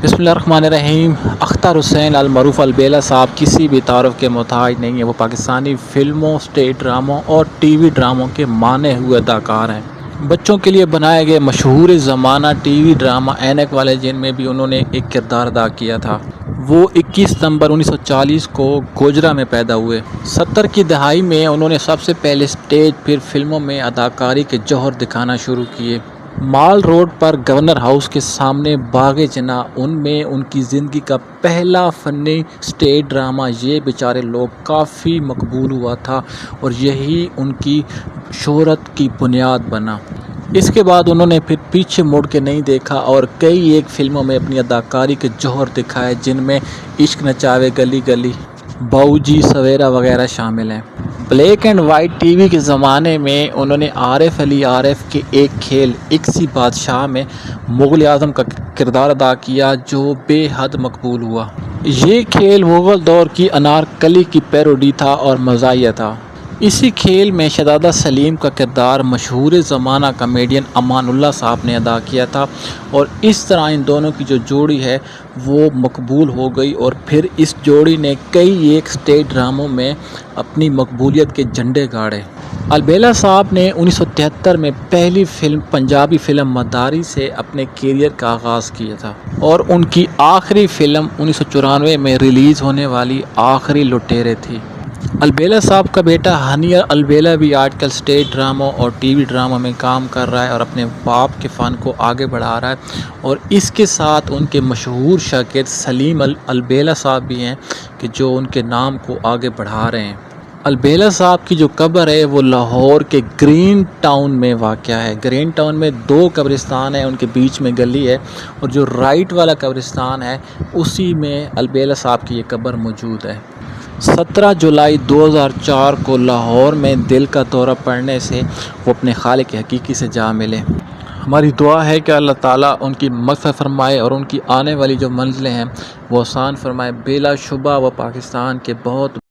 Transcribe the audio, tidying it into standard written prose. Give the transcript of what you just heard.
बिस्मिल्लाहिर्रहमानिर्रहीम। अख्तर हुसैन अलमरूफ अलबेला साहब किसी भी तारुफ के मोहताज नहीं है। वो पाकिस्तानी फ़िल्मों, स्टेज ड्रामों और टीवी ड्रामों के माने हुए अदाकार हैं। बच्चों के लिए बनाए गए मशहूर ज़माना टीवी ड्रामा ऐनक वाले जिन में भी उन्होंने एक किरदार अदा किया था। वो 21 सितंबर 1940 को गोजरा में पैदा हुए। 70 की दहाई में उन्होंने सबसे पहले स्टेज फिर फिल्मों में अदाकारी के जौहर दिखाना शुरू किए। माल रोड पर गवर्नर हाउस के सामने बाग़े जना, उनमें उनकी ज़िंदगी का पहला फ़नी स्टेज ड्रामा ये बेचारे लोग काफ़ी मकबूल हुआ था और यही उनकी शोहरत की बुनियाद बना। इसके बाद उन्होंने फिर पीछे मुड़ के नहीं देखा और कई एक फ़िल्मों में अपनी अदाकारी के जौहर दिखाए, जिनमें इश्क नचावे गली गली, बाऊजी सवेरा वगैरह शामिल हैं। ब्लैक एंड वाइट टीवी के ज़माने में उन्होंने आरिफ अली आरिफ के एक खेल एक सी बादशाह में मुग़ल आज़म का किरदार अदा किया, जो बेहद मकबूल हुआ। ये खेल मुग़ल दौर की अनारकली की पैरोडी था और मज़ाहिया था। इसी खेल में शहज़ादा सलीम का किरदार मशहूर ज़माना कॉमेडियन अमानुल्लाह साहब ने अदा किया था और इस तरह इन दोनों की जो जोड़ी है वो मकबूल हो गई और फिर इस जोड़ी ने कई एक स्टेज ड्रामों में अपनी मकबूलियत के झंडे गाड़े। अलबेला साहब ने 1973 में पहली फ़िल्म पंजाबी फ़िल्म मदारी से अपने करियर का आगाज़ किया था और उनकी आखिरी फ़िल्म 1994 में रिलीज़ होने वाली आखिरी लुटेरे थी। अलबेला साहब का बेटा हनीर अलबेला भी आजकल स्टेज ड्रामों और टीवी ड्रामों में काम कर रहा है और अपने बाप के फ़न को आगे बढ़ा रहा है। और इसके साथ उनके मशहूर शागिर्द सलीम अलबेला साहब भी हैं कि जो उनके नाम को आगे बढ़ा रहे हैं। अलबेला साहब की जो कब्र है वो लाहौर के ग्रीन टाउन में वाक़या है। ग्रीन टाउन में 2 कब्रिस्तान है, उनके बीच में गली है और जो राइट वाला कब्रिस्तान है उसी में अलबेला साहब की ये कब्र मौजूद है। 17 जुलाई 2004 को लाहौर में दिल का दौरा पड़ने से वो अपने खालिक हकीकी से जा मिले। हमारी दुआ है कि अल्लाह ताला उनकी मग़फ़िरत फ़रमाए और उनकी आने वाली जो मंज़िलें हैं वो आसान फ़रमाए। बिला शुबा वो पाकिस्तान के बहुत